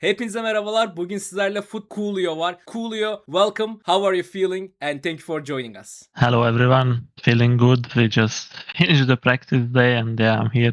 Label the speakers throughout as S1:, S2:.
S1: Hepinize merhabalar. Bugün sizlerle FUT Coolio var. Coolio, welcome. How are you feeling? And thank you for joining us.
S2: Hello everyone, feeling good. We just finished the practice day and yeah, I'm here.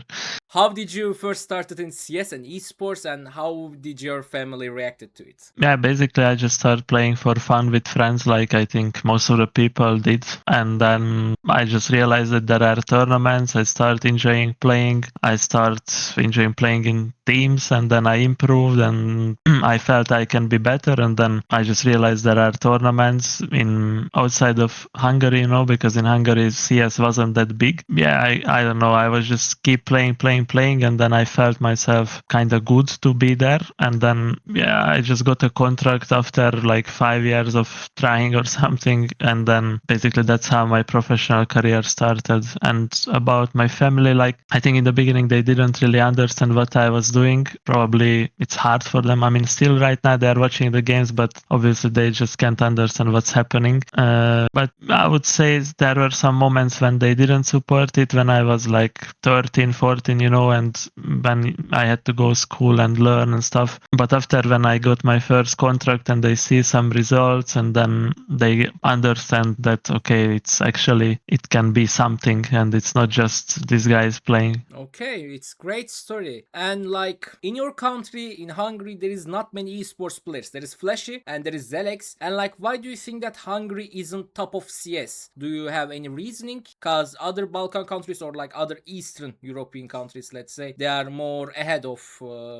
S1: How did you first started in CS and esports, and how did your family reacted to it?
S2: Yeah, basically I just started playing for fun with friends like I think most of the people did. And then I just realized that there are tournaments. I started enjoying playing. I started enjoying playing in teams and then I improved and I felt I can be better. And then I just realized there are tournaments in outside of Hungary, because in Hungary CS wasn't that big. Yeah, I don't know. I was just keep playing and then I felt myself kind of good to be there. And then, yeah, I just got a contract after like 5 years of trying or something. And then basically that's how my professional career started. And about my family, like I think in the beginning they didn't really understand what I was doing. Probably it's hard for them. I mean, still right now they're watching the games, but obviously they just can't understand what's happening. But I would say there were some moments when they didn't support it when I was like 13, 14, and when I had to go school and learn and stuff. But after when I got my first contract and they see some results and then they understand that, okay, it can be something and it's not just this guy is playing.
S1: Okay, it's great story. And like in your country, in Hungary, there is not many esports players. There is Flashy and there is Zelex. And like, why do you think that Hungary isn't top of CS? Do you have any reasoning? Because other Balkan countries or like other Eastern European countries, let's say, they are more ahead of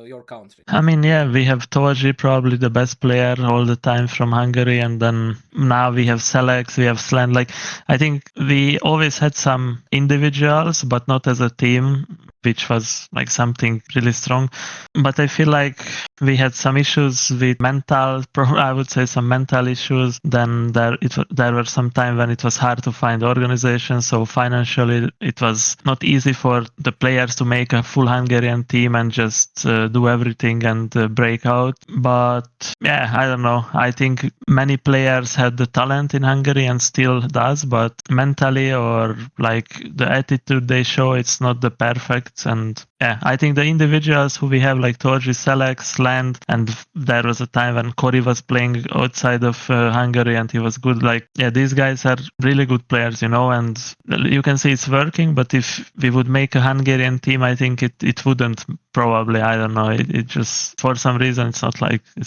S1: your country.
S2: I mean, yeah, we have Toji, probably the best player all the time from Hungary, and then now we have Selex, we have Slan. Like, I think we always had some individuals, but not as a team, which was like something really strong. But I feel like we had some issues with I would say some mental issues. Then there were some time when it was hard to find organization. So financially, it was not easy for the players to make a full Hungarian team and just do everything and break out. But yeah, I don't know. I think many players had the talent in Hungary and still does, but mentally or like the attitude they show, it's not the perfect. And yeah, I think the individuals who we have like Torji, Selex, Land, and there was a time when Cory was playing outside of Hungary and he was good. Like, yeah, these guys are really good players, and you can see it's working, but if we would make a Hungarian team, I think it wouldn't probably. I don't know. It just, for some reason, it's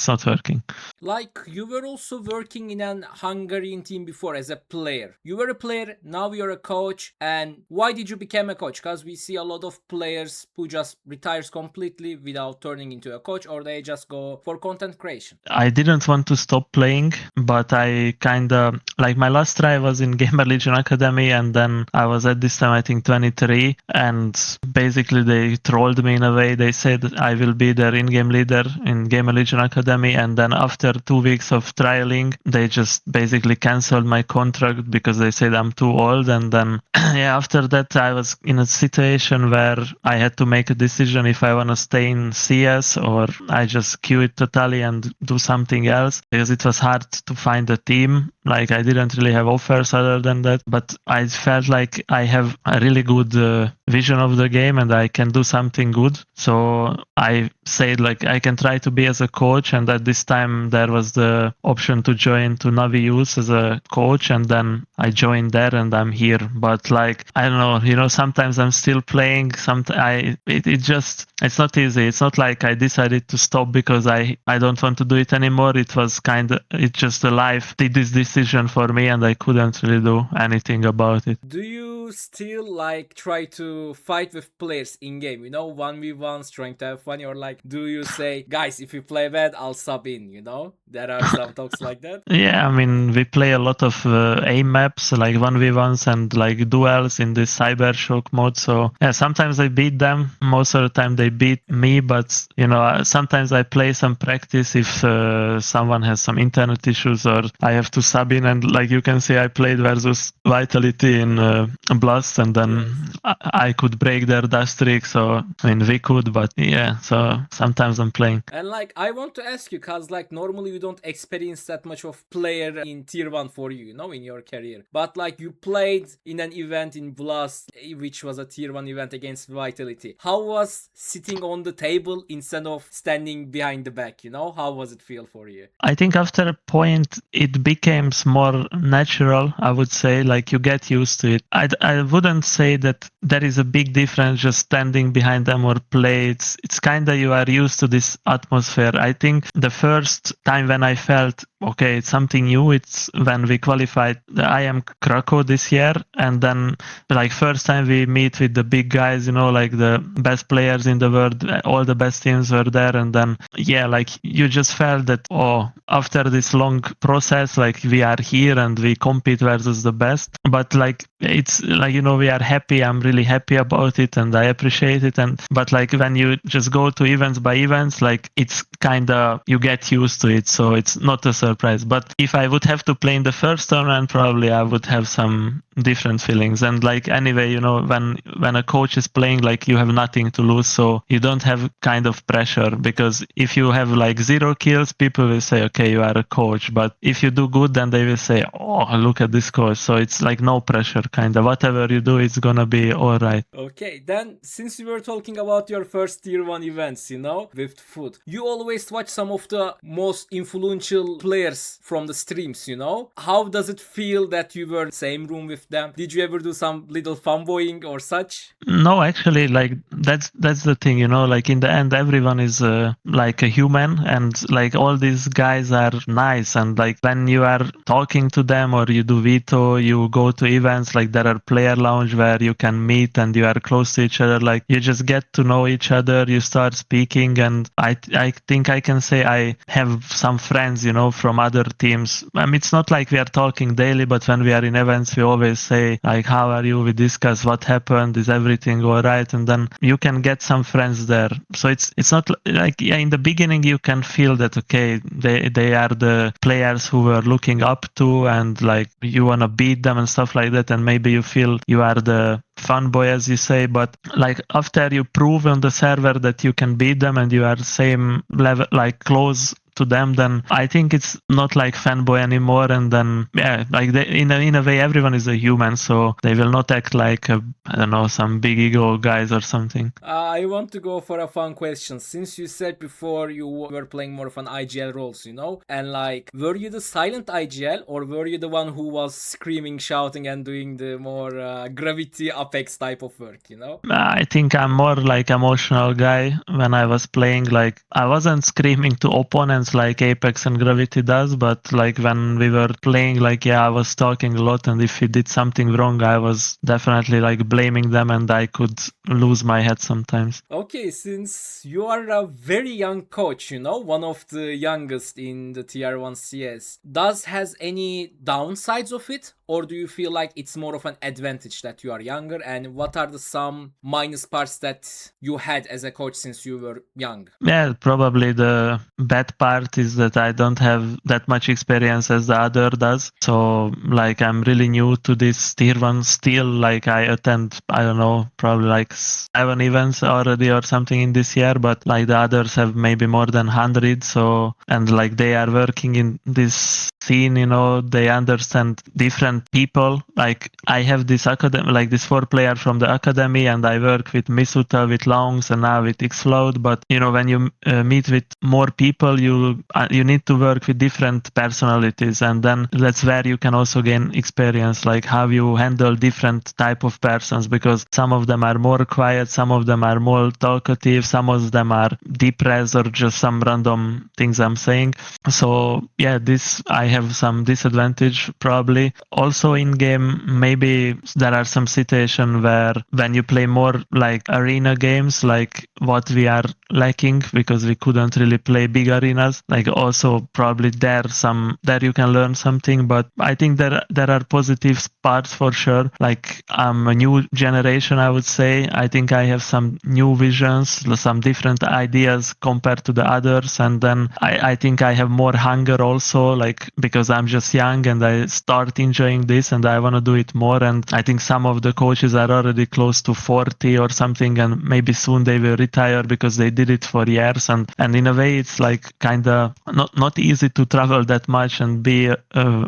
S2: not working.
S1: Like, you were also working in an Hungarian team before as a player. You were a player, now you're a coach. And why did you become a coach? Because we see a lot of players who just retires completely without turning into a coach, or they just go for content creation.
S2: I didn't want to stop playing, but I kind of, like my last try was in Gamer Legion Academy, and then I was at this time, I think 23, and basically they trolled me in a way. They said I will be their in-game leader in Gamer Legion Academy, and then after 2 weeks of trialing, they just basically canceled my contract because they said I'm too old. And then yeah, after that I was in a situation where I had to make a decision if I want to stay in CS or I just quit it totally and do something else, because it was hard to find a team. Like, I didn't really have offers other than that, but I felt like I have a really good vision of the game and I can do something good. So I said, like, I can try to be as a coach, and at this time there was the option to join to Navi'den as a coach, and then I joined there and I'm here. But like, I don't know, sometimes I'm still playing. It's not easy. It's not like I decided to stop because I don't want to do it anymore. It's just the life did this decision for me and I couldn't really do anything about it.
S1: Do you still like try to fight with players in game? 1v1s, trying to have fun, or like, do you say, guys, if you play bad, I'll sub in? There are some talks like that.
S2: Yeah, I mean, we play a lot of aim maps, like 1v1s and like duels in this cyber shock mode. So yeah, sometimes I beat them. Most of the time they beat me, but sometimes I play some practice if someone has some internet issues or I have to sub in. And like you can see, I played versus Vitality in Blast, and then I could break their dash streak. So I mean, we could. good, but yeah, so sometimes I'm playing.
S1: And like I want to ask you, cause like normally you don't experience that much of player in tier 1 for you, in your career. But like you played in an event in Blast, which was a tier 1 event against Vitality. How was sitting on the table instead of standing behind the back, How was it feel for you?
S2: I think after a point it becomes more natural, I would say, like you get used to it. I wouldn't say that there is a big difference just standing behind them or play. It's kind of you are used to this atmosphere. I think the first time when I felt, okay, it's something new, it's when we qualified the IM Krakow this year. And then like first time we meet with the big guys, like the best players in the world, all the best teams were there. And then, yeah, like you just felt that, after this long process, like we are here and we compete versus the best. But like, it's like, we are happy. I'm really happy about it and I appreciate it. But like when you just go to events by events, like it's kind of, you get used to it. So it's not a surprise. But if I would have to play in the first tournament, probably I would have some different feelings. And like, anyway, when a coach is playing, like you have nothing to lose. So you don't have kind of pressure, because if you have like 0 kills, people will say, okay, you are a coach. But if you do good, then they will say, oh, look at this coach. So it's like no pressure, kind of. Whatever you do, it's gonna be all right.
S1: Okay, then since you were talking about your first tier 1 events, with FUT, you always watch some of the most influential players from the streams, How does it feel that you were in the same room with them? Did you ever do some little fanboying or such?
S2: No, actually, like that's the thing, like in the end, everyone is like a human, and like all these guys are nice. And like when you are talking to them or you do veto, you go to events, like there are player lounge where you can meet and you are close to each other. Like you just get to know each other, you start speaking. And I think I can say I have some friends, from other teams. I mean, it's not like we are talking daily, but when we are in events, we always say like, how are you? We discuss what happened. Is everything all right? And then you can get some friends there. So it's not like, in the beginning you can feel that, okay, they are the players who were looking up to, and like you want to beat them and stuff like that. And maybe you feel you are the fun boy, as you say. But like after you prove on the server that you can beat them and you are same level, like close to them, then I think it's not like fanboy anymore. And then like in a way everyone is a human, so they will not act like some big ego guys or something.
S1: I want to go for a fun question. Since you said before you were playing more of an IGL roles, and like, were you the silent IGL or were you the one who was screaming, shouting, and doing the more gravity apex type of work?
S2: I think I'm more like emotional guy. When I was playing, like I wasn't screaming to opponents like Apex and Gravity does, but like when we were playing, like I was talking a lot, and if we did something wrong, I was definitely like blaming them, and I could lose my head sometimes.
S1: Okay, since you are a very young coach, one of the youngest in the tier 1 CS, has any downsides of it? Or do you feel like it's more of an advantage that you are younger? And what are some minus parts that you had as a coach since you were young?
S2: Yeah, probably the bad part is that I don't have that much experience as the other does. So like I'm really new to this tier 1 still. Like I attend, I don't know, probably like 7 events already or something in this year, but like the others have maybe more than 100. So, and like they are working in this scene, they understand different people. Like I have this academy, like this 4 player from the academy, and I work with Misuta, with Longs, and now with Xfl0ud. But when you meet with more people, you need to work with different personalities, and then that's where you can also gain experience, like how you handle different type of persons, because some of them are more quiet, some of them are more talkative, some of them are depressed, or just some random things I'm saying. So yeah, this I have some disadvantage probably. Also in game, maybe there are some situations where when you play more like arena games, like what we are lacking, because we couldn't really play big arenas, like also probably there you can learn something. But I think there are positive parts for sure. Like I'm a new generation, I would say. I think I have some new visions, some different ideas compared to the others, and then I think I have more hunger also, like because I'm just young and I start enjoying enjoying this and I want to do it more. And I think some of the coaches are already close to 40 or something, and maybe soon they will retire because they did it for years. And in a way, it's like kind of not easy to travel that much and be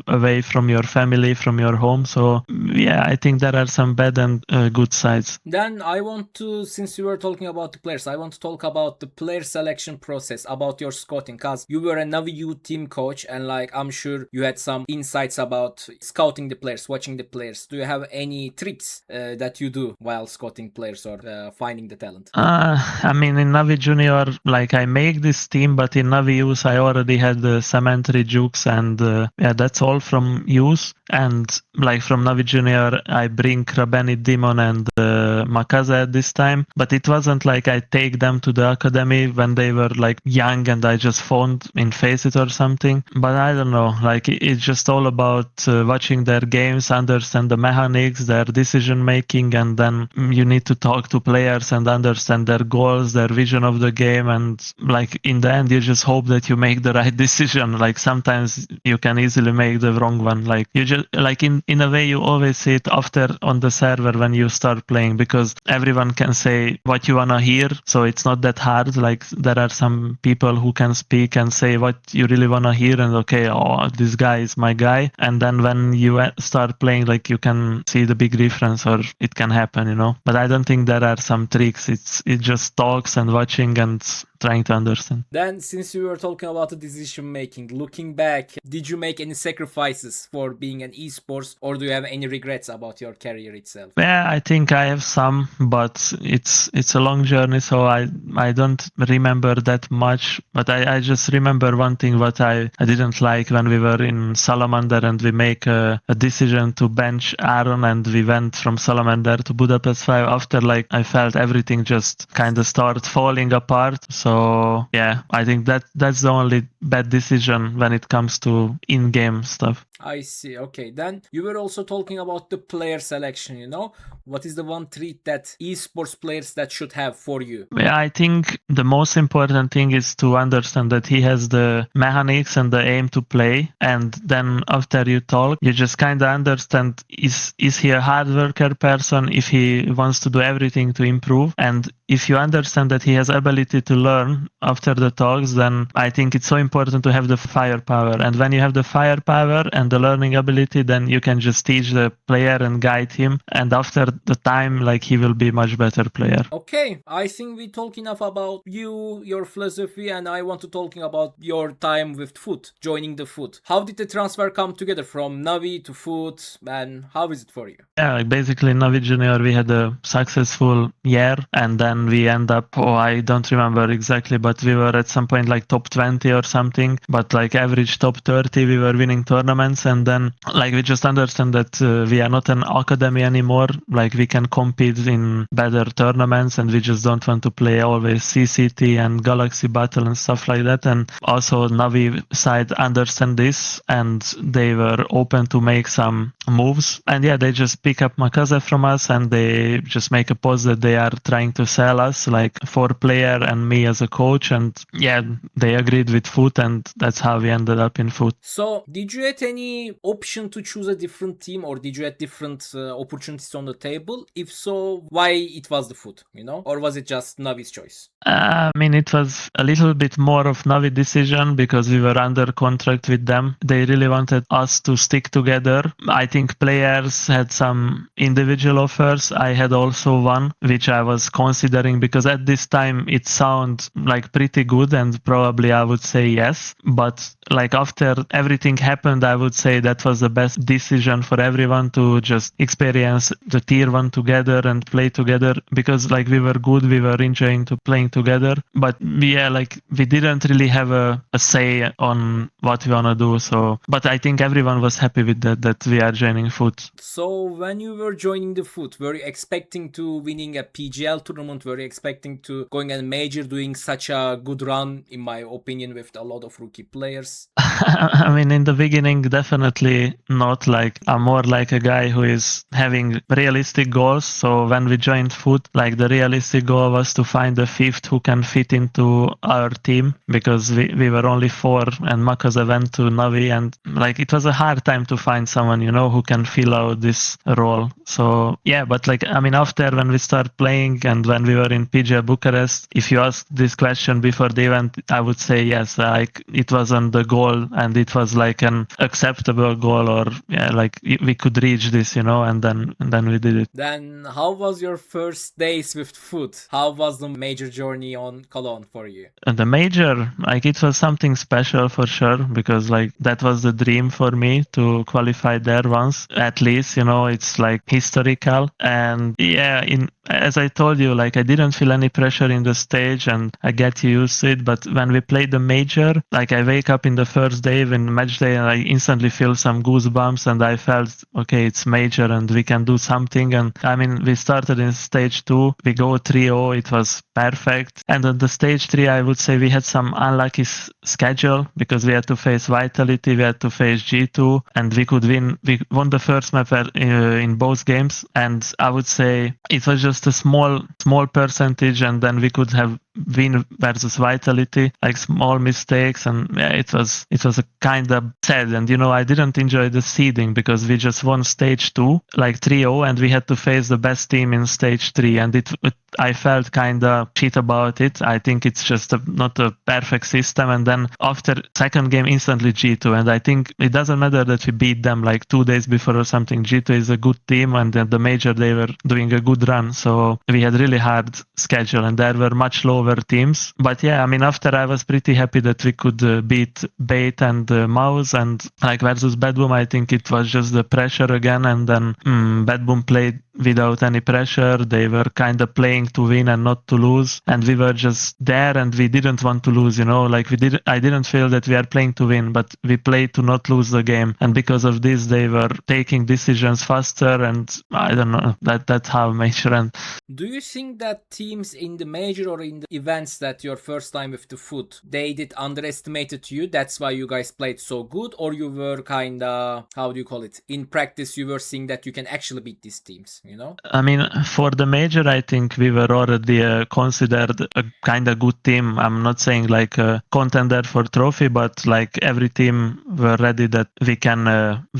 S2: away from your family, from your home. So yeah, I think there are some bad and good sides.
S1: Then I want to, since you were talking about the players, I want to talk about the player selection process, about your scouting, because you were a Navi'den team coach, and like I'm sure you had some insights about scouting the players, watching the players. Do you have any tricks that you do while scouting players or finding the talent?
S2: I mean, in Navi Junior, like I make this team, but in Navi Youth, I already had Cemetery Jukes, and yeah, that's all from youth. And like from Navi Junior, I bring Krabeni Demon and Makaze at this time, but it wasn't like I take them to the academy when they were like young and I just phoned in Faceit or something. But I don't know, like it's just all about watching their games, understand the mechanics, their decision making, and then you need to talk to players and understand their goals, their vision of the game, and like in the end you just hope that you make the right decision. Like sometimes you can easily make the wrong one. Like you just like in a way you always see it after on the server when you start playing, because everyone can say what you wanna hear, so it's not that hard. Like there are some people who can speak and say what you really wanna hear, and okay, oh, this guy is my guy. And then when you start playing, like you can see the big difference, or it can happen, you know. But I don't think there are some tricks. It just talks and watching and trying to understand.
S1: Then, since you were talking about the decision making, looking back, did you make any sacrifices for being an esports, or do you have any regrets about your career itself?
S2: Yeah, I think I have some, but it's a long journey, so I don't remember that much. But I just remember one thing what I didn't like when we were in Salamander and we make a decision to bench Aaron, and we went from Salamander to Budapest 5. After, like, I felt everything just kind of start falling apart. So yeah, I think that's the only bad decision when it comes to in-game stuff.
S1: I see. Okay. Then you were also talking about the player selection, you know? What is the one trait that esports players that should have for you?
S2: Yeah, I think the most important thing is to understand that he has the mechanics and the aim to play. And then after you talk, you just kind of understand, is he a hard worker person, if he wants to do everything to improve. And if you understand that he has ability to learn after the talks, then I think it's so important to have the firepower. And when you have the firepower and the learning ability, then you can just teach the player and guide him. And after the time, like, he will be much better player.
S1: Okay, I think we talk enough about you, your philosophy, and I want to talking about your time with FUT, joining the FUT. How did the transfer come together from Navi to FUT, and how is it for you?
S2: Yeah, like basically in Navi Junior we had a successful year, and then we end up, I don't remember exactly, but we were at some point like top 20 or something, but like average top 30, we were winning tournaments. And then like we just understand that we are not an academy anymore, like we can compete in better tournaments, and we just don't want to play always CCT and Galaxy Battle and stuff like that. And also Navi side understand this, and they were open to make some moves. And yeah, they just pick up Makaze from us, and they just make a post that they are trying to sell us, like, for player and me as a coach. And yeah, they agreed with FUT, and that's how we ended up in FUT.
S1: So, did you have any option to choose a different team, or did you have different opportunities on the table? If so, why it was the FUT, you know? Or was it just Navi's choice?
S2: I mean, it was a little bit more of Navi decision because we were under contract with them. They really wanted us to stick together. I think players had some individual offers. I had also one, which I was considering because at this time it sounded like pretty good, and probably I would say yes. But like after everything happened, I would say that was the best decision for everyone to just experience the tier 1 together and play together, because like we were good, we were enjoying to playing together. But yeah, like we didn't really have a say on what we wanna do. So, but I think everyone was happy with that we are joining FUT.
S1: So when you were joining the FUT, were you expecting to winning a PGL tournament? Were you expecting to going a major, doing such a good run, in my opinion, with the a lot of rookie players?
S2: I mean, in the beginning, definitely not. Like, I'm more like a guy who is having realistic goals. So when we joined FUT, like the realistic goal was to find a fifth who can fit into our team, because we were only four and Makaza went to Navi, and like it was a hard time to find someone, who can fill out this role. So yeah, but like, I mean, after when we start playing and when we were in PJ Bucharest, if you ask this question before the event, I would say yes, like it was on the goal and it was like an acceptable goal, or yeah, like we could reach this, and then we did it.
S1: Then how was your first days with FUT? How was the major journey on Cologne for you?
S2: And the major, like it was something special for sure, because like that was the dream for me to qualify there once, at least, it's like historical. And yeah, as I told you, like I didn't feel any pressure in the stage and I get used to it. But when we played the major, like I wake up in the first day, in match day, and I instantly feel some goosebumps and I felt, okay, it's major and we can do something. And I mean, we started in stage 2, we go 3-0, it was perfect. And on the stage 3, I would say we had some unlucky schedule, because we had to face Vitality, we had to face G2, and we could win. We won the first map in both games, and I would say it was just a small percentage, and then we could have win versus Vitality, like small mistakes, and yeah, it was a kind of sad. And I didn't enjoy the seeding because we just won stage 2 like 3-0, and we had to face the best team in stage 3, and I felt kind of shit about it. I think it's just not a perfect system. And then after second game, instantly G2, and I think it doesn't matter that we beat them like 2 days before or something. G2 is a good team, and at the major they were doing a good run, so we had really hard schedule and there were much lower teams. But yeah, I mean, after I was pretty happy that we could beat Bait and Mouse, and like versus Bad Boom, I think it was just the pressure again. And then Bad Boom played without any pressure. They were kind of playing to win and not to lose, and we were just there and we didn't want to lose, like I didn't feel that we are playing to win, but we played to not lose the game. And because of this, they were taking decisions faster, and I don't know, that's how major end.
S1: Do you think that teams in the major or in the events that your first time with the FUT, they did underestimated you, that's why you guys played so good, or you were kinda, how do you call it, in practice you were seeing that you can actually beat these teams,
S2: I mean, for the major, I think we were already considered a kind of good team. I'm not saying like a contender for trophy, but like every team were ready that we can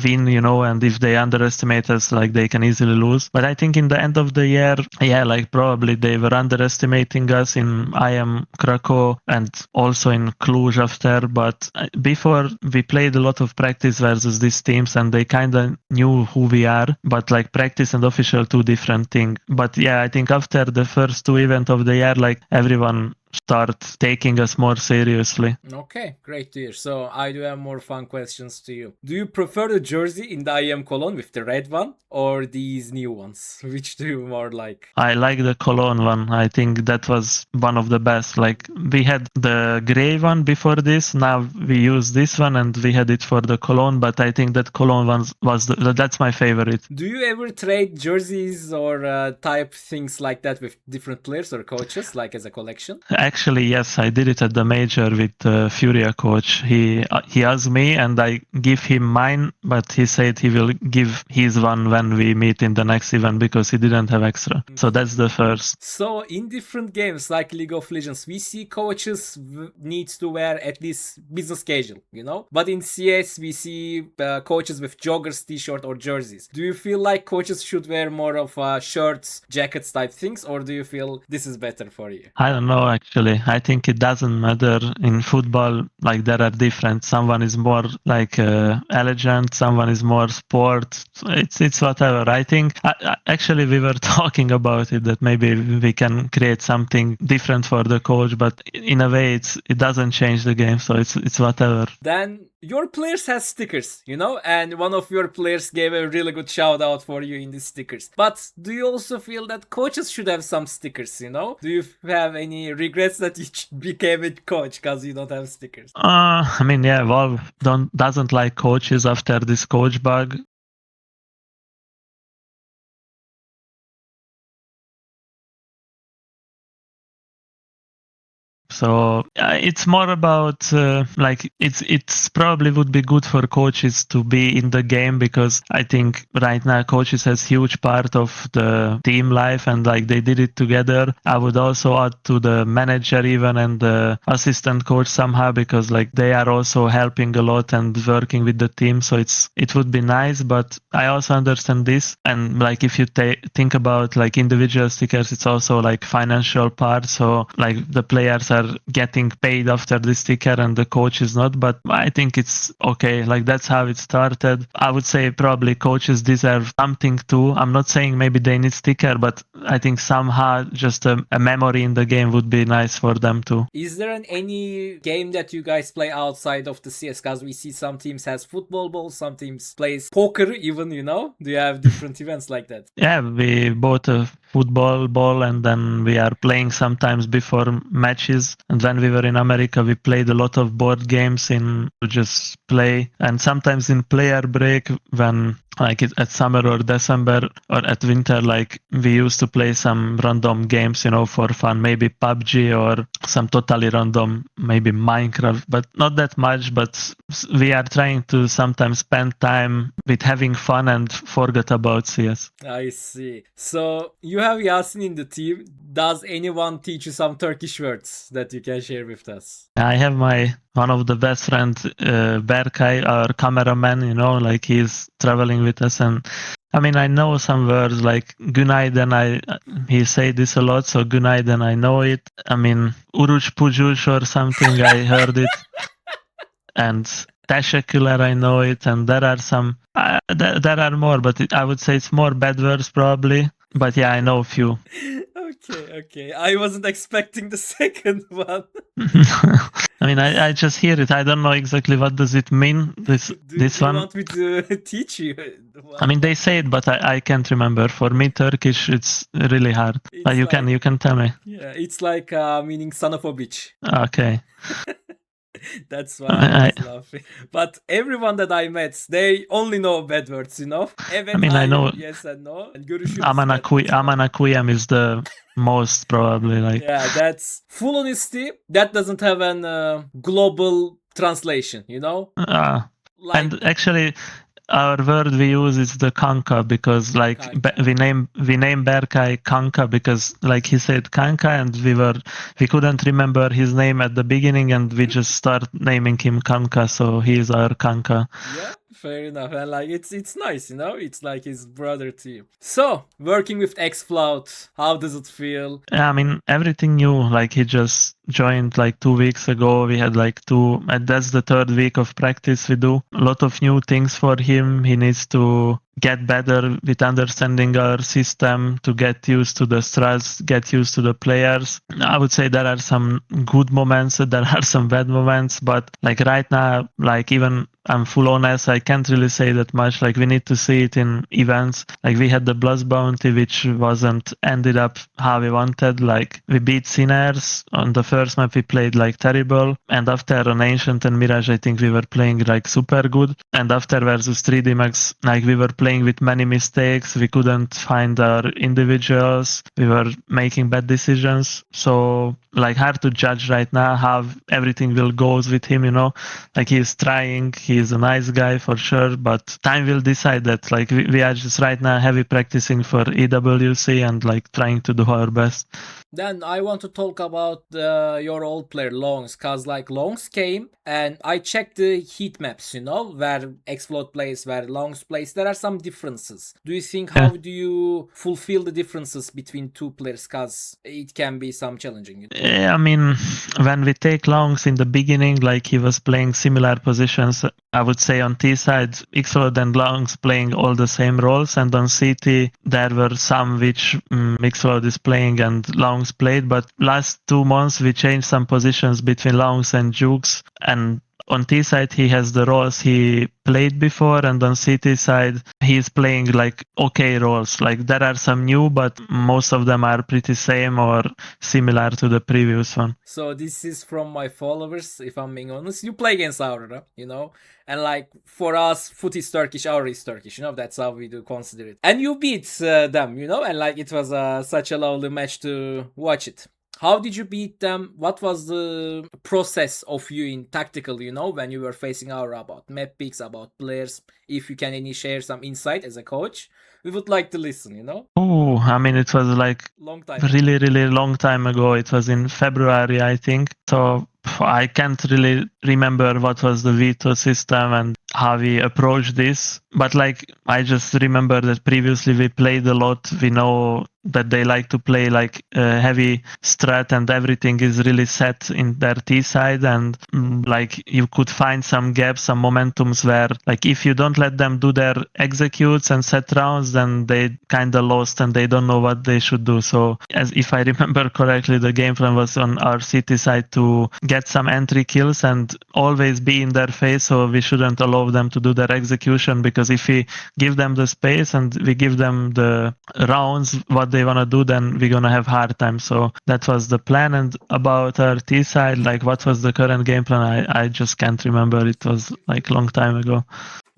S2: win, and if they underestimate us, like they can easily lose. But I think in the end of the year, yeah, like probably they were underestimating us in IM Krakow and also in Cluj after. But before, we played a lot of practice versus these teams, and they kind of knew who we are. But like practice and official, two different things. But yeah, I think after the first 2 events of the year, like everyone start taking us more seriously.
S1: Okay, great to hear. So I do have more fun questions to you. Do you prefer the jersey in the IM Cologne with the red one or these new ones? Which do you more like?
S2: I like the Cologne one. I think that was one of the best. Like we had the gray one before this. Now we use this one, and we had it for the Cologne. But I think that Cologne one that's my favorite.
S1: Do you ever trade jerseys or type things like that with different players or coaches, like as a collection?
S2: Actually, yes, I did it at the major with Furia coach. He asked me, and I give him mine, but he said he will give his one when we meet in the next event because he didn't have extra. So that's the first.
S1: So in different games like League of Legends, we see coaches needs to wear at least business casual, But in CS, we see coaches with joggers, t-shirt or jerseys. Do you feel like coaches should wear more of shirts, jackets type things, or do you feel this is better for you?
S2: I don't know, actually. I think it doesn't matter. In football, like there are different. Someone is more like elegant, someone is more sport. It's whatever. I think actually we were talking about it that maybe we can create something different for the coach, but in a way it doesn't change the game, so it's whatever.
S1: Then your players have stickers, and one of your players gave a really good shout out for you in the stickers. But do you also feel that coaches should have some stickers, Do you have any regrets that you became a coach because you don't have stickers?
S2: I mean, yeah, Valve doesn't like coaches after this coach bug. So it's more about like it's probably would be good for coaches to be in the game, because I think right now coaches has huge part of the team life, and like they did it together. I would also add to the manager even and the assistant coach somehow, because like they are also helping a lot and working with the team. So it would be nice, but I also understand this. And like if you think about like individual stickers, it's also like financial part. So like the players are getting paid after the sticker and the coach is not, but I think it's okay. Like that's how it started. I would say probably coaches deserve something too. I'm not saying maybe they need sticker, but I think somehow just a memory in the game would be nice for them too.
S1: Is there any game that you guys play outside of the CS? Because we see some teams has football balls, some teams plays poker even, you know? Do you have different events like that?
S2: Yeah, we bought a football ball, and then we are playing sometimes before matches. And when we were in America, we played a lot of board games to just play. And sometimes in player break, when like at summer or December or at winter, like we used to play some random games, you know, for fun, maybe PUBG or some totally random, maybe Minecraft, but not that much. But we are trying to sometimes spend time with having fun and forget about CS.
S1: I see. So you have Yasin in the team. Does anyone teach you some Turkish words that you can share with us?
S2: I have one of the best friends, Berkay, our cameraman, you know, like he's traveling with us. And I mean, I know some words like günaydın. He say this a lot, so günaydın, I know it. I mean, uruç pucuş or something, I heard it. And teşekkürler, I know it. And there are some, there are more, but I would say it's more bad words probably. But yeah, I know a few.
S1: Okay. I wasn't expecting the second one.
S2: I mean, I just hear it. I don't know exactly what does it mean.
S1: Do
S2: This
S1: you
S2: one.
S1: want me to teach you?
S2: I mean, they say it, but I can't remember. For me, Turkish, it's really hard. But you can tell me.
S1: Yeah, it's like meaning son of a bitch.
S2: Okay.
S1: That's why I was laughing. But everyone that I met, they only know bad words, you know? Evet,
S2: I mean, I know.
S1: yes and no. And görüşürüz.
S2: Amana koyayım is the most probably like.
S1: Yeah, that's full honesty. That doesn't have an global translation, you know?
S2: And actually, our word we use is the kanka, because like we name Berkay Kanka because like he said kanka, and we couldn't remember his name at the beginning, and we just start naming him Kanka, so he is our kanka.
S1: Yeah, fair enough. And like it's nice, you know? It's like his brother to you. So, working with Xfl0ud, how does it feel?
S2: Yeah, I mean, everything new. Like he just joined like 2 weeks ago. We had like and that's the third week of practice we do. A lot of new things for him. He needs to get better with understanding our system, to get used to the strats, get used to the players. I would say there are some good moments, there are some bad moments, but like right now, like even I'm full honest, I can't really say that much. Like we need to see it in events. Like we had the Blast Bounty, which wasn't ended up how we wanted. Like we beat Sinners on the first map, we played like terrible, and after on Ancient and Mirage, I think we were playing like super good. And after versus 3D Max, like we were playing with many mistakes. We couldn't find our individuals. We were making bad decisions. So like hard to judge right now how everything will go with him, you know. Like he's trying, he's a nice guy for sure, but time will decide that. Like we are just right now heavy practicing for EWC and like trying to do our best.
S1: Then I want to talk about your old player Longs, cause like Longs came and I checked the heat maps, you know, where Xfl0ud plays, where Longs plays. There are some differences. Do you think how do you fulfill the differences between two players? Cause it can be some challenging. You know?
S2: Yeah, I mean, when we take Longs in the beginning, like he was playing similar positions. I would say on T side, Xfl0ud and Longs playing all the same roles, and on CT there were some which Xfl0ud is playing and Longs played, but last 2 months we changed some positions between Longs and Jukes, and on T side he has the roles he played before, and on CT side he's playing like okay roles. Like there are some new, but most of them are pretty same or similar to the previous one.
S1: So this is from my followers, if I'm being honest. You play against Aurora, you know, and like for us, FUT is Turkish, Aurora is Turkish, you know, that's how we do consider it. And you beat them, you know, and like it was such a lovely match to watch it. How did you beat them? What was the process of you in tactical, when you were facing our about map picks, about players? If you can any share some insight as a coach, we would like to listen.
S2: Oh, I mean, it was like
S1: Long time ago.
S2: really, really long time ago. It was in February, I think. So I can't really remember what was the veto system and how we approached this. But like, I just remember that previously we played a lot. We know that they like to play like heavy strat and everything is really set in their T side. And like you could find some gaps, some momentums where like if you don't let them do their executes and set rounds, then they kind of lost and they don't know what they should do. So as if I remember correctly, the game plan was on our city side to get some entry kills and always be in their face. So we shouldn't allow them to do their execution, because if we give them the space and we give them the rounds, what they want to do, then we're going to have hard time. So that was the plan. And about our T side, like what was the current game plan? I just can't remember. It was like a long time ago.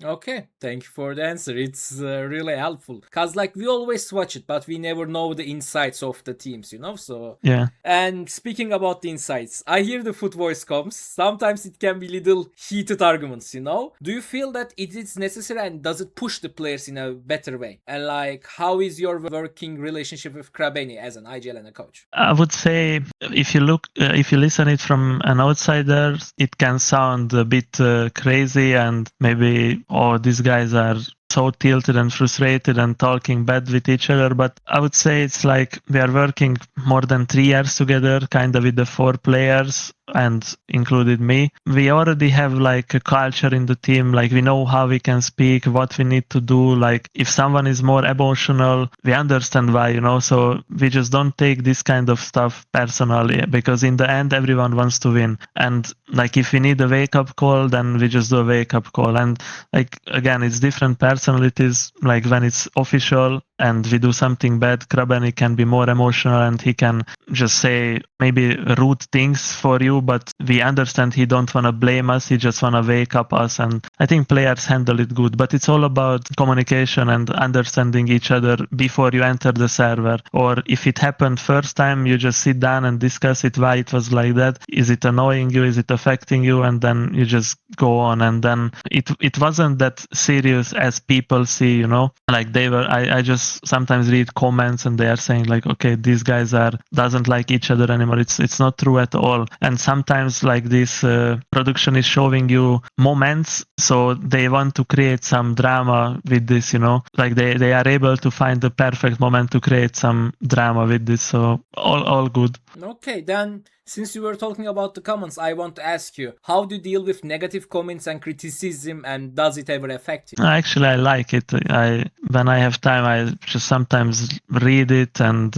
S1: Okay, thank you for the answer. It's really helpful. Cause like we always watch it, but we never know the insights of the teams. So
S2: yeah.
S1: And speaking about the insights, I hear the foot voice comes. Sometimes it can be little heated arguments. Do you feel that it is necessary and does it push the players in a better way? And like, how is your working relationship with Krabeni as an IGL and a coach?
S2: I would say if you listen it from an outsider, it can sound a bit crazy and maybe, oh, these guys are so tilted and frustrated and talking bad with each other. But I would say it's like we are working more than 3 years together, kind of with the 4 players and included me. We already have like a culture in the team. Like we know how we can speak, what we need to do. Like if someone is more emotional, we understand why, so we just don't take this kind of stuff personally, because in the end, everyone wants to win. And like if we need a wake up call, then we just do a wake up call. And like, again, it's different personalities. Like when it's official and we do something bad, Krabeni can be more emotional and he can just say maybe rude things for you, but we understand he don't want to blame us, he just want to wake up us. And I think players handle it good, but it's all about communication and understanding each other before you enter the server. Or if it happened first time, you just sit down and discuss it, why it was like that. Is it annoying you? Is it affecting you? And then you just go on. And then it wasn't that serious as people see, like they were, I just sometimes read comments and they are saying like, okay, these guys doesn't like each other anymore. It's not true at all. And sometimes like this production is showing you moments, so they want to create some drama with this, like they are able to find the perfect moment to create some drama with this. So all good.
S1: Okay, then since you were talking about the comments, I want to ask you, how do you deal with negative comments and criticism, and does it ever affect you?
S2: Actually, I like it. When I have time, I just sometimes read it and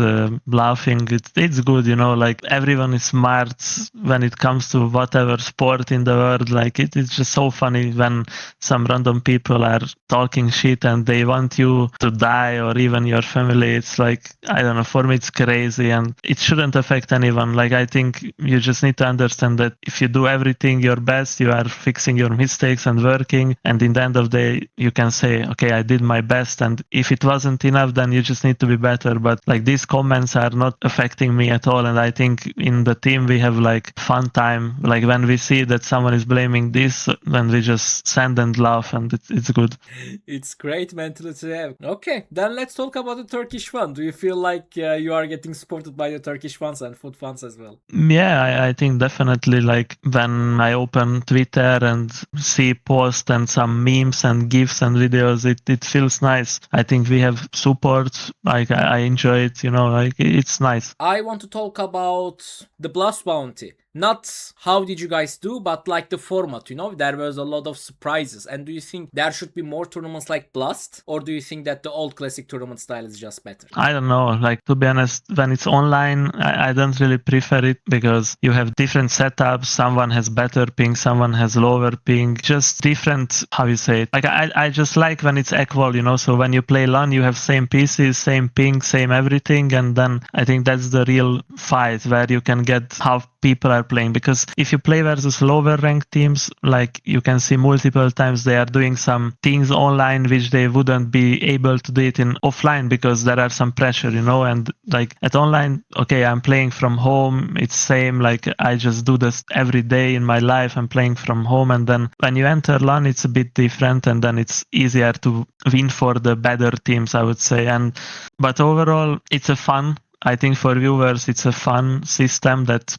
S2: laughing. It's good, like everyone is smart when it comes to whatever sport in the world. Like it's just so funny when some random people are talking shit and they want you to die or even your family. It's like, I don't know, for me it's crazy and it shouldn't affect anyone. Like I think you just need to understand that if you do everything your best, you are fixing your mistakes and working, and in the end of the day you can say, okay, I did my best, and if it wasn't enough, then you just need to be better. But like these comments are not affecting me at all, and I think in the team we have like fun time. Like when we see that someone is blaming this, then we just send and laugh, and it's good.
S1: It's great mentality to have. Okay, then let's talk about the Turkish fan. Do you feel like you are getting supported by the Turkish fans and foot fans as well?
S2: Yeah, I think definitely, like when I open Twitter and see posts and some memes and GIFs and videos, it feels nice. I think we have support. Like I enjoy it, like it's nice.
S1: I want to talk about the Blast Bounty. Not how did you guys do, but like the format, there was a lot of surprises. And do you think there should be more tournaments like Blast? Or do you think that the old classic tournament style is just better?
S2: I don't know. Like, to be honest, when it's online, I don't really prefer it because you have different setups. Someone has better ping, someone has lower ping. Just different, how you say it. Like, I just like when it's equal, So when you play LAN, you have same pieces, same ping, same everything. And then I think that's the real fight where you can get half people are playing. Because if you play versus lower ranked teams, like you can see multiple times they are doing some things online which they wouldn't be able to do it in offline because there are some pressure, and like at online, okay, I'm playing from home. It's same, like I just do this every day in my life. I'm playing from home. And then when you enter LAN, it's a bit different, and then it's easier to win for the better teams, I would say. But overall, it's a fun. I think for viewers, it's a fun system that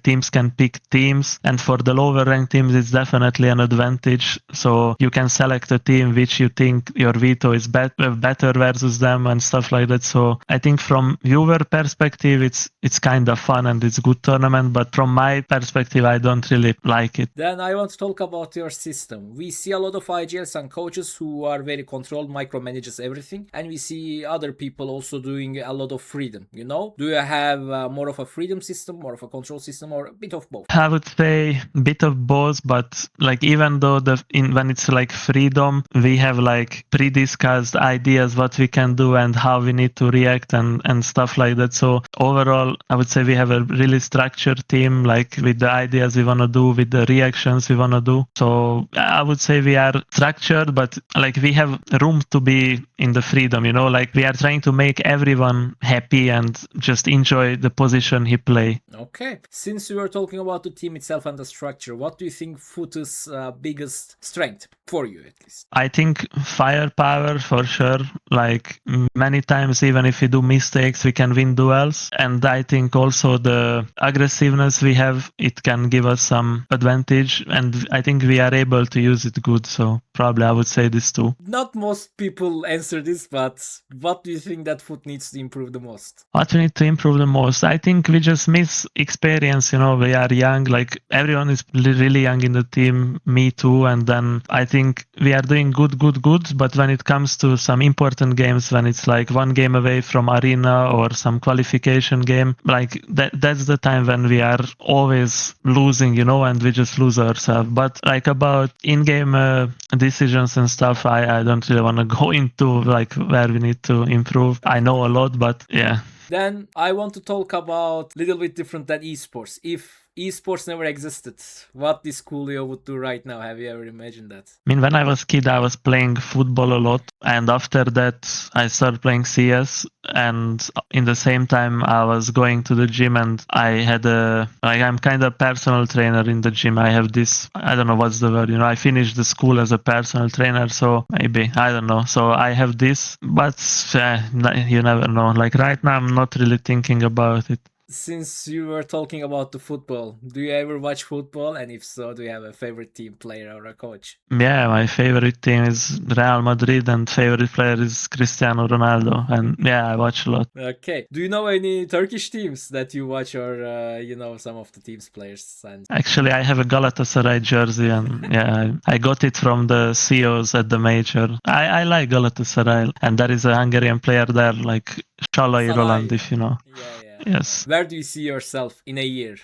S2: teams can pick teams, and for the lower ranked teams, it's definitely an advantage. So you can select a team which you think your veto is better versus them and stuff like that. So I think from viewer perspective, it's kind of fun and it's good tournament. But from my perspective, I don't really like it.
S1: Then I want to talk about your system. We see a lot of IGLs and coaches who are very controlled, micromanages everything, and we see other people also doing a lot of freedom. Do you have more of a freedom system, more of a control system, or a bit of both?
S2: I would say a bit of both, but like even though when it's like freedom, we have like pre-discussed ideas what we can do and how we need to react and stuff like that. So overall, I would say we have a really structured team, like with the ideas we want to do, with the reactions we want to do. So I would say we are structured, but like we have room to be in the freedom, like we are trying to make everyone happy and just enjoy the position he play.
S1: Okay. Since we were talking about the team itself and the structure, what do you think FUT's biggest strength for you, at least?
S2: I think firepower for sure. Like many times, even if we do mistakes, we can win duels. And I think also the aggressiveness we have, it can give us some advantage. And I think we are able to use it good. So probably I would say this too.
S1: Not most people answer this, but what do you think that FUT needs to improve the most?
S2: What we need to improve the most? I think we just miss experience. We are young, like everyone is really young in the team, me too. And then I think we are doing good. But when it comes to some important games, when it's like one game away from arena or some qualification game, like that's the time when we are always losing, and we just lose ourselves. But like about in-game decisions and stuff, I don't really want to go into like where we need to improve. I know a lot, but yeah.
S1: Then I want to talk about a little bit different than esports. If esports never existed, what this Coolio would do right now? Have you ever imagined that?
S2: I mean, when I was a kid, I was playing football a lot. And after that, I started playing CS. And in the same time, I was going to the gym, and I had I'm kind of personal trainer in the gym. I have this, I don't know what's the word, I finished the school as a personal trainer. So maybe, I don't know. So I have this, but you never know. Like right now, I'm not really thinking about it.
S1: Since you were talking about the football, do you ever watch football? And if so, do you have a favorite team player or a coach?
S2: Yeah, my favorite team is Real Madrid and favorite player is Cristiano Ronaldo. And yeah, I watch a lot.
S1: Okay. Do you know any Turkish teams that you watch, or some of the team's players? And
S2: Actually, I have a Galatasaray jersey, and yeah, I got it from the CEOs at the major. I like Galatasaray, and there is a Hungarian player there, like Shalai Roland, if you know.
S1: Yeah.
S2: Yes.
S1: Where do you see yourself in a year,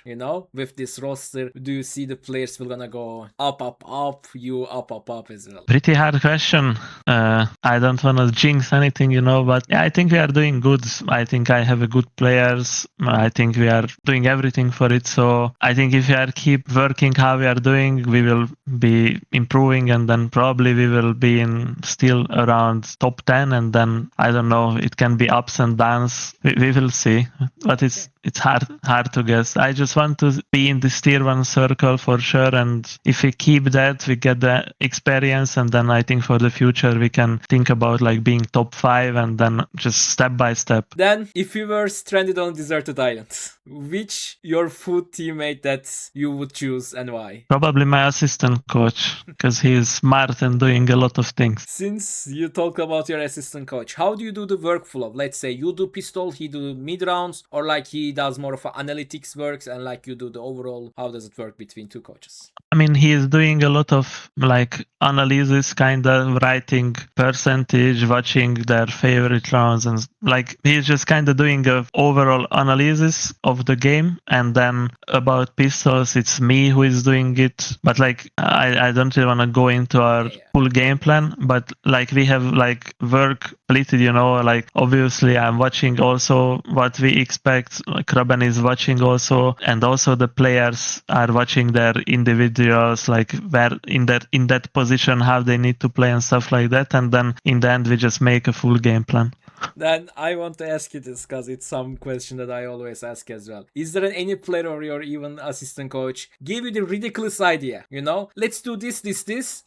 S1: with this roster? Do you see the players will gonna go up, you up as well?
S2: Pretty hard question. I don't want to jinx anything, but yeah, I think we are doing good. I think I have a good players. I think we are doing everything for it. So I think if we are keep working how we are doing, we will be improving, and then probably we will be still around top 10, and then I don't know, it can be ups and downs. We will see. But it's hard to guess. I just want to be in this tier 1 circle for sure, and if we keep that, we get the experience, and then I think for the future we can think about like being top 5, and then just step by step.
S1: Then, if you were stranded on a deserted island, which your FUT teammate that you would choose and why?
S2: Probably my assistant coach, because he is smart and doing a lot of things.
S1: Since you talk about your assistant coach, how do you do the workflow? Let's say you do pistol, he do mid rounds, or like he does more of analytics works, and like you do the overall. How does it work between two coaches?
S2: I mean, he is doing a lot of like analysis, kind of writing percentage, watching their favorite rounds, and like he's just kind of doing a overall analysis of the game. And then about pistols, it's me who is doing it. But like I don't really want to go into our full game plan, but like we have like work split, like obviously I'm watching also what we expect Kraben is watching also, and also the players are watching their individuals, like where in that position how they need to play and stuff like that, and then in the end we just make a full game plan.
S1: Then I want to ask you this because it's some question that I always ask as well. Is there any player or your even assistant coach give you the ridiculous idea? Let's do this.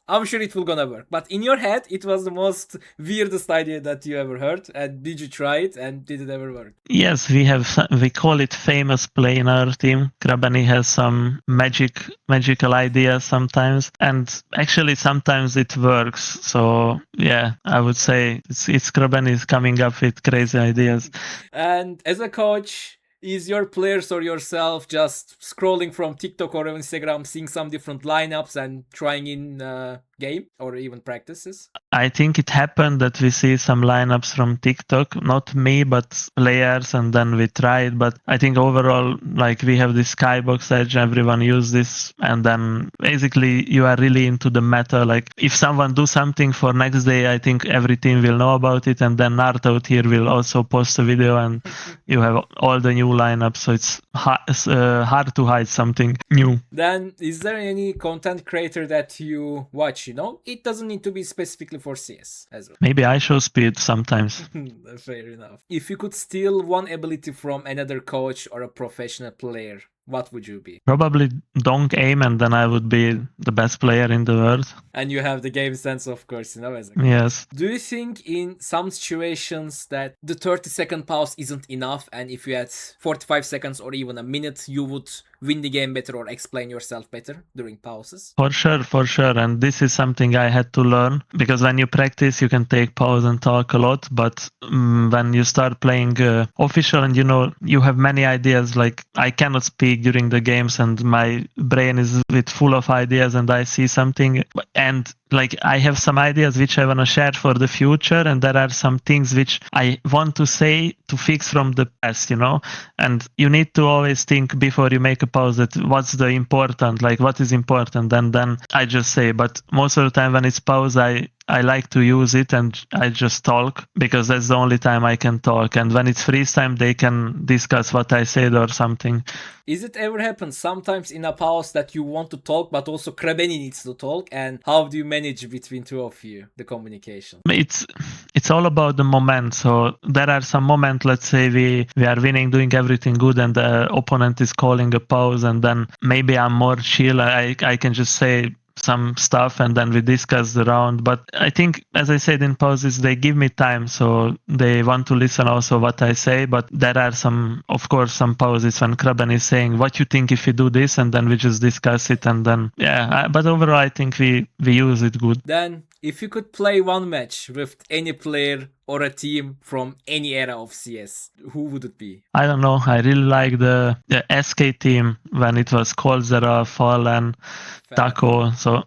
S1: I'm sure it will gonna work. But in your head, it was the most weirdest idea that you ever heard. And did you try it? And did it ever work?
S2: Yes, we call it famous play in our team. Krabani has some magical ideas sometimes, and actually sometimes it works. So yeah, I would say it's Krabani coming up with crazy ideas.
S1: And as a coach, is your players or yourself just scrolling from TikTok or Instagram, seeing some different lineups and trying in game or even practices?
S2: I think it happened that we see some lineups from TikTok, not me, but players, and then we tried. But I think overall, like we have this skybox edge, everyone use this, and then basically you are really into the meta. Like if someone do something for next day, I think every team will know about it, and then Nartout here will also post a video, and you have all the new lineups. So it's hard to hide something new.
S1: Then is there any content creator that you watch? It doesn't need to be specifically for CS as well.
S2: Maybe I show speed sometimes.
S1: Fair enough. If you could steal one ability from another coach or a professional player, what would you be?
S2: Probably don't aim, and then I would be the best player in the world.
S1: And you have the game sense, of course, as a coach.
S2: Yes.
S1: Do you think in some situations that the 30-second pause isn't enough, and if you had 45 seconds or even a minute, you would win the game better or explain yourself better during pauses?
S2: For sure. And this is something I had to learn, because when you practice, you can take pause and talk a lot. But when you start playing official and you have many ideas, like I cannot speak during the games and my brain is full of ideas and I see something and like I have some ideas which I want to share for the future, and there are some things which I want to say to fix from the past, and you need to always think before you make a pause that what's the important, like what is important, and then I just say. But most of the time when it's pause, I like to use it and I just talk, because that's the only time I can talk. And when it's freeze time, they can discuss what I said or something.
S1: Is it ever happened sometimes in a pause that you want to talk, but also Krebeni needs to talk? And how do you manage between two of you, the communication?
S2: It's all about the moment. So there are some moments, let's say we are winning, doing everything good, and the opponent is calling a pause, and then maybe I'm more chill. I can just say some stuff and then we discuss the round. But I think, as I said in pauses, they give me time, so they want to listen also what I say. But there are some pauses when Kraben is saying, what you think if we do this, and then we just discuss it, and then but overall I think we use it good.
S1: Then if you could play one match with any player or a team from any era of CS, who would it be?
S2: I don't know. I really like the SK team when it was Colzera, Fallen, Taco, so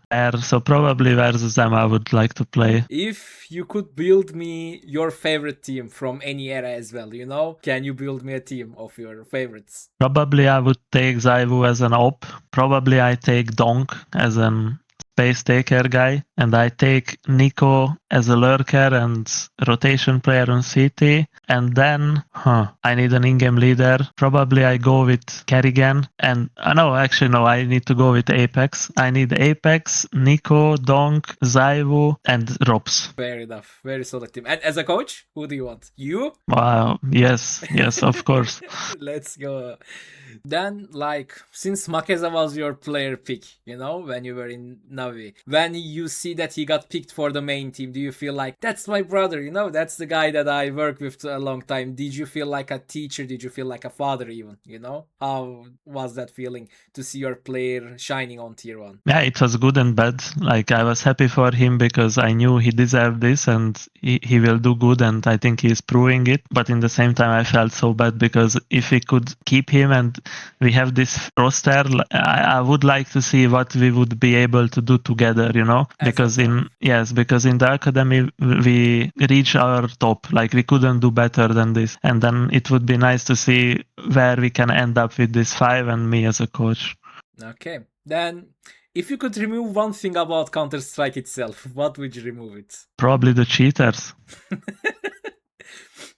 S2: probably versus them I would like to play.
S1: If you could build me your favorite team from any era as well, can you build me a team of your favorites?
S2: Probably I would take Zaiwu as an op. Probably I take Donk as an space taker guy, and I take Nico as a lurker and rotation player on CT, and then I need an in-game leader. Probably I go with Kerrigan, and I need to go with Apex. I need Apex, Nico, Donk, Zaiwu, and Robs.
S1: Fair enough. Very solid team. And as a coach, who do you want? You?
S2: Wow, yes, of course.
S1: Let's go. Then, since Makeza was your player pick, when you were in Navi, when you see that he got picked for the main team, do you feel like, that's my brother, that's the guy that I worked with a long time? Did you feel like a teacher? Did you feel like a father even, How was that feeling to see your player shining on tier 1?
S2: Yeah, it was good and bad. I was happy for him because I knew he deserved this and he will do good, and I think he's proving it. But in the same time, I felt so bad because if we could keep him and we have this roster, I would like to see what we would be able to do together, because in the academy we reach our top, we couldn't do better than this, and then it would be nice to see where we can end up with this 5 and me as a coach.
S1: Okay, then if you could remove one thing about Counter-Strike itself, what would you remove it?
S2: Probably the cheaters.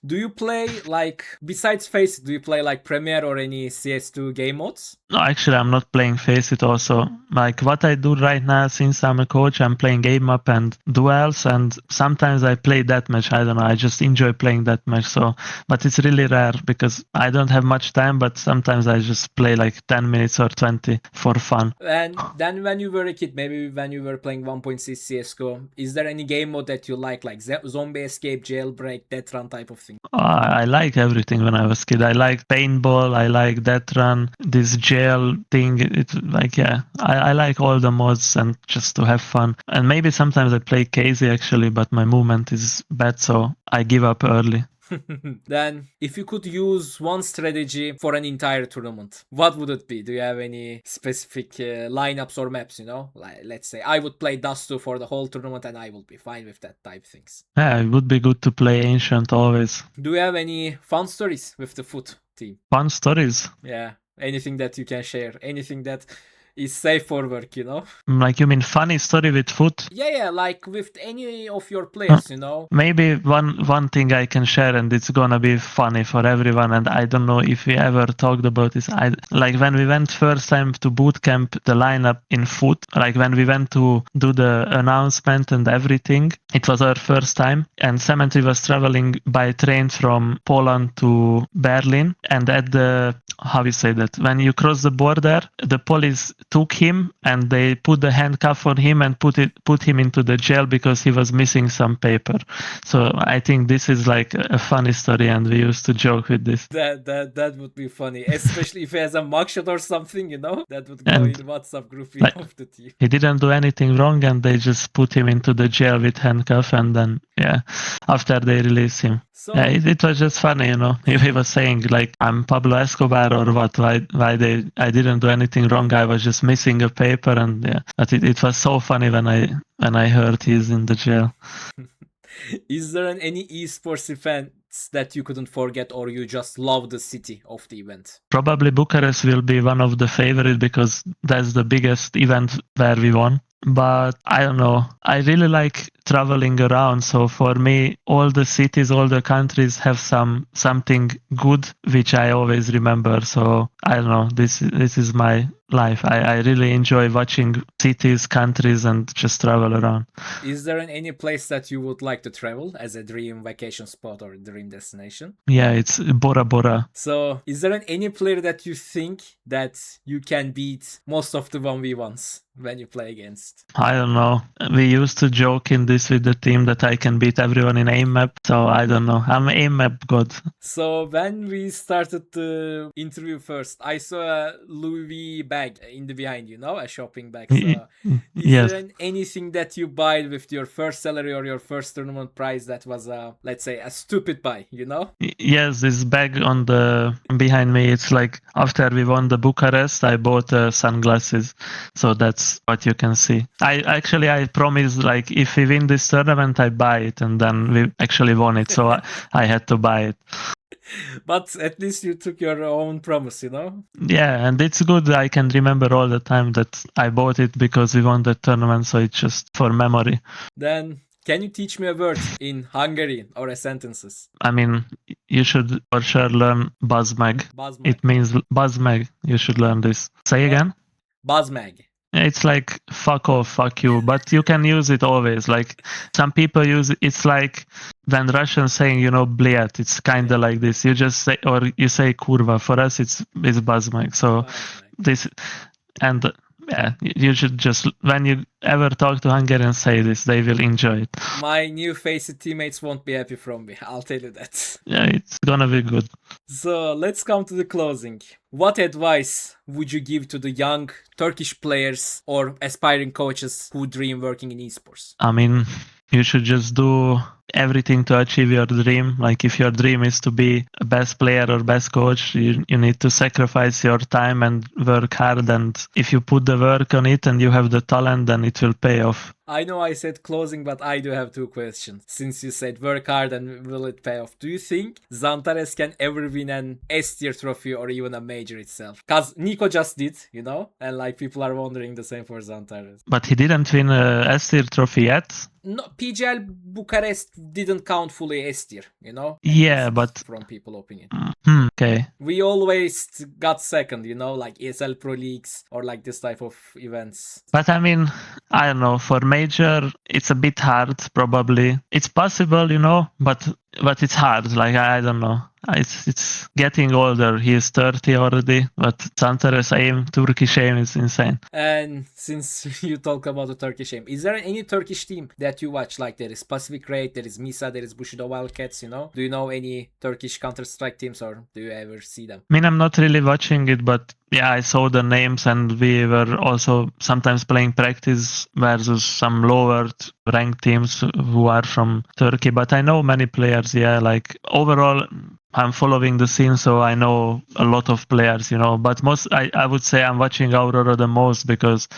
S1: Do you play like, besides Face, do you play like Premier or any CS2 game modes?
S2: No, actually, I'm not playing Face It also. Like what I do right now, since I'm a coach, I'm playing Game Up and Duels, and sometimes I play Deathmatch. I don't know, I just enjoy playing Deathmatch. So, but it's really rare because I don't have much time, but sometimes I just play like 10 minutes or 20 for fun.
S1: And then when you were a kid, maybe when you were playing 1.6 CSGO, is there any game mode that you like Zombie Escape, Jailbreak, Death Run type of thing?
S2: I like everything when I was kid. I like paintball, I like Death Run, this jail thing. It's like, yeah, I like all the mods and just to have fun. And maybe sometimes I play Casey actually, but my movement is bad, so I give up early.
S1: Then, if you could use one strategy for an entire tournament, what would it be? Do you have any specific lineups or maps, you know? Like, let's say I would play Dust 2 for the whole tournament and I will be fine with that type things.
S2: Yeah, it would be good to play Ancient always.
S1: Do you have any fun stories with the FUT team?
S2: Fun stories?
S1: Yeah, anything that you can share, anything that is safe for work, you know?
S2: Like you mean funny story with FUT?
S1: Yeah, like with any of your players, you know?
S2: Maybe one thing I can share, and it's gonna be funny for everyone, and I don't know if we ever talked about this. Like when we went first time to boot camp, the lineup in FUT, like when we went to do the announcement and everything, it was our first time, and Cemetery was traveling by train from Poland to Berlin, and at the, how you say that, when you cross the border, the police took him and they put the handcuff on him and put him into the jail because he was missing some paper. So I think this is like a funny story, and we used to joke with this.
S1: That would be funny, especially if he has a mugshot or something, you know? That would go
S2: And
S1: in WhatsApp group
S2: like,
S1: of the team.
S2: he didn't do anything wrong, and they just put him into the jail with handcuff, and then after they release him.
S1: So
S2: It was just funny, you know. He was saying like, I'm Pablo Escobar or what? Why I didn't do anything wrong. I was just missing a paper, and But it was so funny when I heard he's in the jail.
S1: is there any esports events that you couldn't forget, or you just love the city of the event?
S2: Probably Bucharest will be one of the favorite because that's the biggest event where we won. But I don't know. I really like traveling around. So for me, all the cities, all the countries have something good which I always remember. So I don't know. This is my life. I really enjoy watching cities, countries, and just travel around.
S1: Is there any place that you would like to travel as a dream vacation spot or dream destination?
S2: Yeah, it's Bora Bora.
S1: So is there any player that you think that you can beat most of the 1v1s when you play against?
S2: I don't know. We used to joke in this with the team that I can beat everyone in aim map. So I don't know. I'm aim map god.
S1: So when we started the interview first, I saw a Louis V bag in the behind, you know, a shopping bag. So
S2: Yes.
S1: there anything that you buy with your first salary or your first tournament prize that was let's say a stupid buy, you know?
S2: Yes, this bag on the behind me, it's like after we won the Bucharest, I bought sunglasses. So that's what you can see. I promised, like, if we win this tournament, I buy it, and then we actually won it. So I had to buy it.
S1: But at least you took your own promise, you know?
S2: Yeah, and it's good. I can remember all the time that I bought it because we won the tournament. So it's just for memory.
S1: Then can you teach me a word in Hungarian or a sentences?
S2: I mean, you should for sure learn Buzzmag.
S1: Bazmag.
S2: It means Buzzmag. You should learn this. Say again.
S1: Bazmag.
S2: It's like fuck off, fuck you, but you can use it always. Like some people use it. It's like when Russians saying, you know, bliat. It's kind of like this. You just say, or you say kurva. For us, it's Buzzmag. So
S1: Bazmag.
S2: this, and yeah, you should just, when you ever talk to Hungarians, say this. They will enjoy it.
S1: My new faced teammates won't be happy from me, I'll tell you that.
S2: Yeah, it's gonna be good.
S1: So let's come to the closing. What advice would you give to the young Turkish players or aspiring coaches who dream working in esports?
S2: I mean, you should just do everything to achieve your dream. Like if your dream is to be a best player or best coach, you need to sacrifice your time and work hard. And if you put the work on it and you have the talent, then it will pay off.
S1: I know I said closing, but I do have two questions. Since you said work hard and will it pay off, do you think Zantares can ever win an S tier trophy or even a major itself? Because Nico just did, you know? And like people are wondering the same for Zantares.
S2: But he didn't win a S tier trophy yet.
S1: no, PGL Bucharest didn't count fully S tier, you know?
S2: Yeah, but
S1: from people opinion.
S2: Okay.
S1: We always got second, you know, like ESL Pro Leagues or like this type of events.
S2: But I mean, I don't know, for major, it's a bit hard, probably. It's possible, you know, but it's hard. Like, I don't know. It's getting older. He is 30 already, but Santares aim, Turkish aim is insane.
S1: And since you talk about the Turkish aim, is there any Turkish team that you watch? Like there is Pacific Raid, there is Misa, there is Bushido Wildcats, you know? Do you know any Turkish Counter-Strike teams or do you ever see them?
S2: I mean, I'm not really watching it, but yeah, I saw the names and we were also sometimes playing practice versus some lower ranked teams who are from Turkey. But I know many players, yeah, like overall, I'm following the scene, so I know a lot of players, you know, but I would say I'm watching Aurora the most because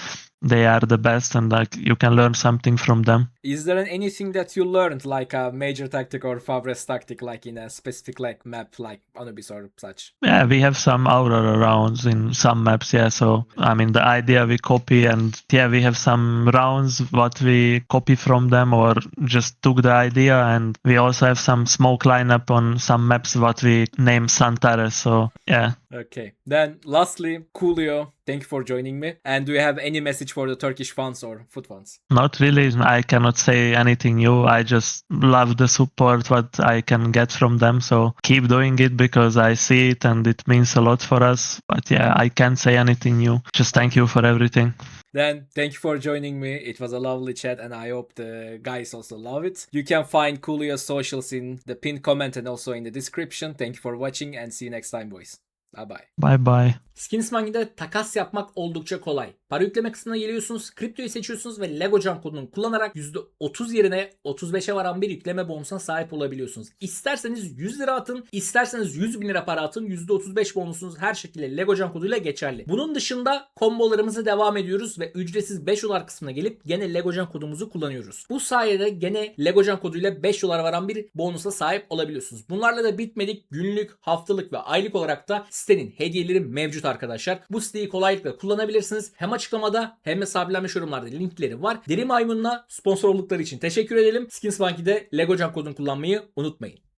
S2: they are the best and like you can learn something from them.
S1: Is there anything that you learned, like a major tactic or Favre's tactic, like in a specific like map, like Anubis or such?
S2: Yeah, we have some Aurora rounds in some maps, yeah. So, I mean, the idea we copy and yeah, we have some rounds what we copy from them or just took the idea. And we also have some smoke lineup on some maps what we name Santares. So, yeah.
S1: Okay. Then lastly, Coolio, thank you for joining me. And do you have any message for the Turkish fans or foot fans?
S2: Not really. I cannot say anything new. I just love the support what I can get from them. So keep doing it because I see it and it means a lot for us. But yeah, I can't say anything new. Just thank you for everything.
S1: Then thank you for joining me. It was a lovely chat and I hope the guys also love it. You can find Coolio's socials in the pinned comment and also in the description. Thank you for watching and see you next time, boys. Bye bye.
S2: Bye bye.
S1: Skinsmangi'de takas yapmak oldukça kolay. Para yükleme kısmına geliyorsunuz, kriptoyu seçiyorsunuz ve LegoCan kodunu kullanarak %30 yerine 35'e varan bir yükleme bonusuna sahip olabiliyorsunuz. İsterseniz 100 lira atın, isterseniz 100 bin lira para atın, %35 bonusunuz her şekilde LegoCan koduyla geçerli. Bunun dışında kombolarımızı devam ediyoruz ve ücretsiz $5 kısmına gelip gene LegoCan kodumuzu kullanıyoruz. Bu sayede gene LegoCan koduyla $5 varan bir bonusa sahip olabiliyorsunuz. Bunlarla da bitmedik. Günlük, haftalık ve aylık olarak da sitenin hediyeleri mevcut arkadaşlar. Bu siteyi kolaylıkla kullanabilirsiniz. Hem açıklamada hem de sabitlenmiş yorumlarda linkleri var. Deri Maymun'la sponsor oldukları için teşekkür edelim. Skinsmangi'de LegoCan kodunu kullanmayı unutmayın.